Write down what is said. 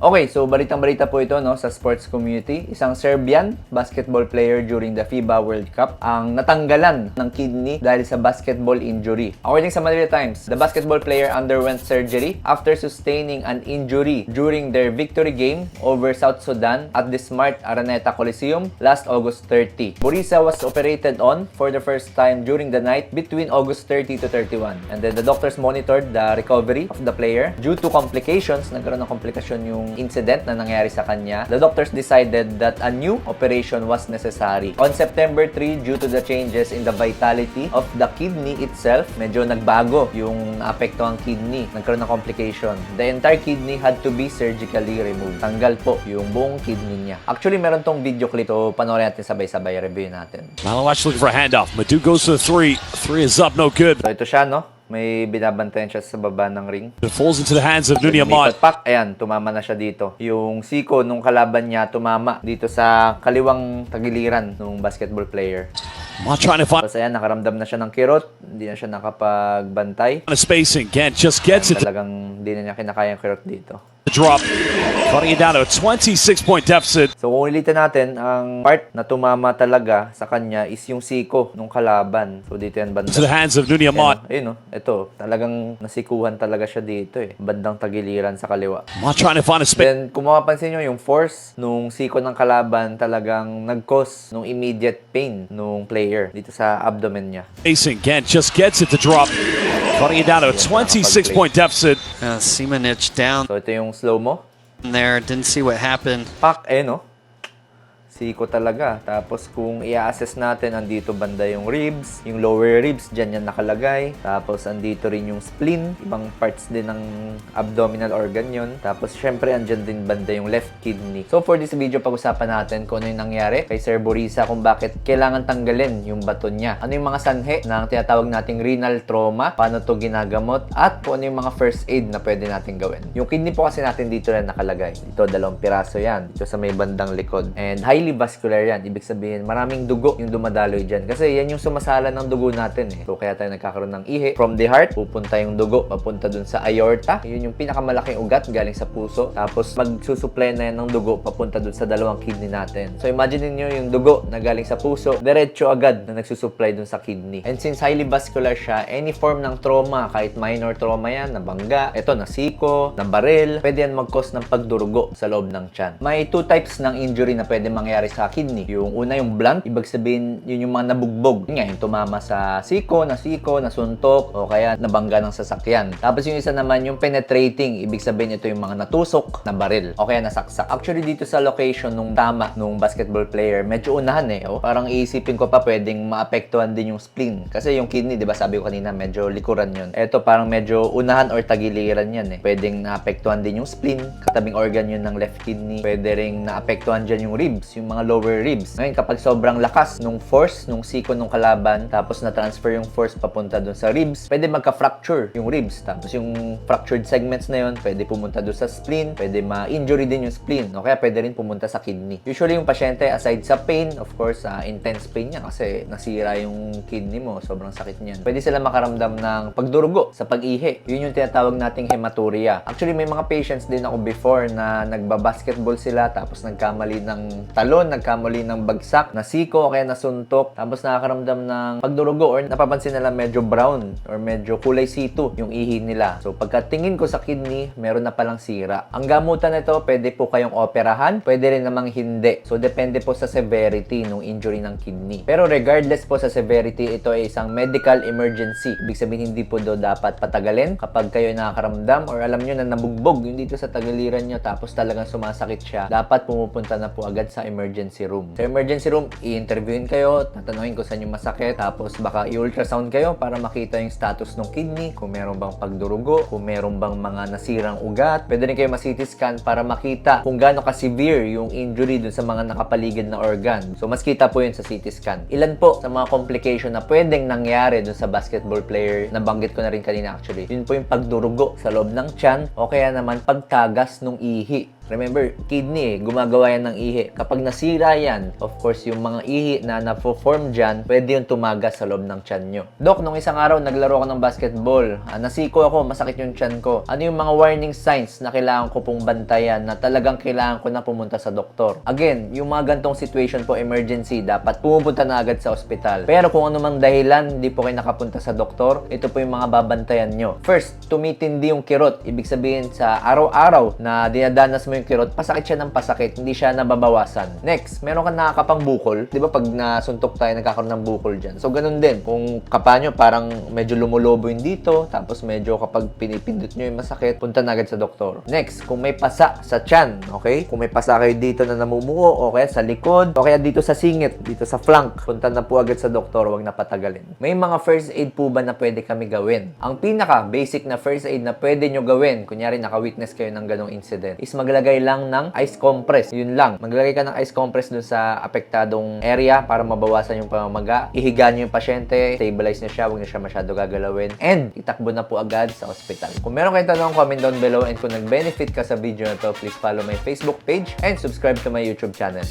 Okay, so balitang-balita po ito no, sa sports community. Isang Serbian basketball player during the FIBA World Cup ang natanggalan ng kidney dahil sa basketball injury. According sa Manila Times, the basketball player underwent surgery after sustaining an injury during their victory game over South Sudan at the Smart Araneta Coliseum last August 30. Burisa was operated on for the first time during the night between August 30 to 31. And then the doctors monitored the recovery of the player. Due to complications, nagkaroon ng komplikasyon yung incident na nangyari sa kanya, the doctors decided that a new operation was necessary. On September 3, due to the changes in the vitality of the kidney itself, medyo nagbago yung naapekto ang kidney. Nagkaroon ng complication. The entire kidney had to be surgically removed. Tanggal po yung buong kidney niya. Actually, meron tong video clip. So, panoorin natin sabay-sabay. Review natin. Malawach looking for a handoff. Madu goes to the three. Three is up, no good. So, ito siya, no? May binabantayan siya sa baba ng ring. It falls into the hands of Nunyaman. Pak, ayan, tumama na siya dito. Yung siko nung kalaban niya tumama dito sa kaliwang tagiliran ng basketball player. Not trying to find Tapos ayan, nakaramdam na siya ng kirot. Hindi na siya nakapagbantay. a spacing. Kent just gets it to Talagang hindi na niya kinakaya yung kirot dito. the drop. Cutting it down to a 26-point deficit. So kung ulitin natin, ang part na tumama talaga sa kanya is yung siko nung kalaban. So dito yan banda. To the hands of Nunyaman. Ayun, ito, talagang nasikuhan talaga siya dito eh. Bandang tagiliran sa kaliwa. Not trying to find a space. Then, kung mapapansin nyo, yung force nung siko ng kalaban talagang nag-cause nung immediate pain nung player dito sa abdomen niya. Spacing. Kent just gets it to drop. Cutting it down to a 26-point deficit. Semenich down So, ito yung slow-mo. there. Didn't see what happened. Pak, no? Siko talaga. Tapos kung i-assess natin, andito banda yung ribs, yung lower ribs, dyan yan nakalagay. Tapos andito rin yung spleen, ibang parts din ng abdominal organ yun. Tapos syempre andyan din banda yung left kidney. So for this video, pag-usapan natin kung ano yung nangyari kay Sir Burisa, kung bakit kailangan tanggalin yung baton niya. Ano yung mga sanhe ng tinatawag nating renal trauma, paano to ginagamot, at kung ano yung mga first aid na pwede natin gawin. Yung kidney po kasi natin dito na nakalagay. Dito, 2 piraso yan. Dito sa may bandang likod. And highly vascular yan. Ibig sabihin, maraming dugo yung dumadaloy dyan. Kasi yan yung sumasala ng dugo natin eh. So, kaya tayo nagkakaroon ng ihi. From the heart, pupunta yung dugo, papunta dun sa aorta. Yun yung pinakamalaking ugat galing sa puso. Tapos, magsusupply na yan ng dugo, papunta dun sa dalawang kidney natin. So, imagine niyo yung dugo na galing sa puso, diretso agad na nagsusupply dun sa kidney. And since highly vascular siya, any form ng trauma, kahit minor trauma yan, nabangga, eto, nasiko, nabaril, pwede yan mag-cause ng pagdurugo sa loob ng tiyan. May 2 types ng injury na pwede mangyari sa kidney. Yung una yung blunt, ibig sabihin yun yung mga nabugbog. Yun nga, yung tumama sa siko, nasuntok, o kaya nabangga ng sasakyan. Tapos yung isa naman yung penetrating, ibig sabihin ito yung mga natusok, nabaril, o kaya nasaksak. Actually dito sa location nung tama nung basketball player, medyo unahan eh. Oh. Parang iisipin ko pa pwedeng maapektuhan din yung spleen. Kasi yung kidney, di ba sabi ko kanina, medyo likuran yun. Eto parang medyo unahan or tagiliran yan eh. Pwedeng naapektuhan din yung spleen, katabing organ yun ng left kidney. Pwede ring naapektuhan dyan yung ribs, yung mga lower ribs. Ngayon, kapag sobrang lakas nung force, nung siko nung kalaban, tapos na-transfer yung force papunta dun sa ribs, pwede magka-fracture yung ribs. Tapos yung fractured segments na yun, pwede pumunta dun sa spleen, pwede ma-injury din yung spleen, o kaya pwede rin pumunta sa kidney. Usually, yung pasyente, aside sa pain, of course, intense pain niya kasi nasira yung kidney mo, sobrang sakit niyan. Pwede sila makaramdam ng pagdurugo sa pag-ihi. Yun yung tinatawag nating hematuria. Actually, may mga patients din ako before na nagbabasketball sila, tapos nagkamali ng talon, nagkamali ng bagsak, nasiko, o kaya nasuntok, tapos nakakaramdam ng pagdurugo or napapansin nila medyo brown or medyo kulay C2 yung ihi nila. So pagkatingin ko sa kidney, meron na palang sira. Ang gamutan nito, pwede po kayong operahan, pwede rin namang hindi. So depende po sa severity ng injury ng kidney. Pero regardless po sa severity, ito ay isang medical emergency. Ibig sabihin, hindi po do dapat patagalin kapag kayo nakakaramdam or alam nyo na nabugbog yung dito sa tagiliran nyo tapos talagang sumasakit siya, dapat pumupunta na po agad sa emergency room. Sa emergency room, i-interviewin kayo, tatanungin kung saan yung masakit, tapos baka i-ultrasound kayo para makita yung status ng kidney, kung meron bang pagdurugo, kung meron bang mga nasirang ugat. Pwede rin kayo ma-CT scan para makita kung gaano ka-severe yung injury dun sa mga nakapaligid na organ. So, mas kita po yun sa CT scan. Ilan po sa mga complication na pwedeng nangyari dun sa basketball player, nabanggit ko na rin kanina actually. Yun po yung pagdurugo sa loob ng tiyan o kaya naman pagtagas ng ihi. Remember, kidney gumagawa yan ng ihi. Kapag nasira yan, of course, yung mga ihi na na-form dyan, pwede yung tumaga sa loob ng tiyan nyo. Dok, nung isang araw, naglaro ako ng basketball. Nasiko ako, masakit yung tiyan ko. Ano yung mga warning signs na kailangan ko pong bantayan na talagang kailangan ko na pumunta sa doktor? Again, yung mga gantong situation po, emergency, dapat pumunta na agad sa ospital. Pero kung ano mang dahilan, hindi po kayo nakapunta sa doktor, ito po yung mga babantayan nyo. First, tumitindi yung kirot. Ibig sabihin, sa araw-araw na dinadanas mo yung kirot, pasakit siya ng pasakit, hindi siya nababawasan. Next, meron kang nakakapang bukol. Di ba pag nasuntok tayo, nagkakaroon ng bukol dyan. So, ganun din. Kung kapanyo, parang medyo lumulobo yung dito, tapos medyo kapag pinipindot nyo yung masakit, punta na agad sa doktor. Next, kung may pasa sa tiyan, okay? Kung may pasa kayo dito na namumuo, o kaya sa likod, o kaya dito sa singit, dito sa flank, punta na po agad sa doktor, huwag na patagalin. May mga first aid po ba na pwede kami gawin? Ang pinaka basic na first aid na pwede nyo gawin, kunyari naka-witness kayo ng ganong incident, is maglagay lang ng ice compress. Yun lang. Maglagay ka ng ice compress dun sa apektadong area para mabawasan yung pamamaga. Ihiga nyo yung pasyente, stabilize nyo siya, huwag nyo siya masyado gagalawin, and itakbo na po agad sa ospital. Kung meron kayong tanong, comment down below, and kung nag-benefit ka sa video na to, please follow my Facebook page and subscribe to my YouTube channel.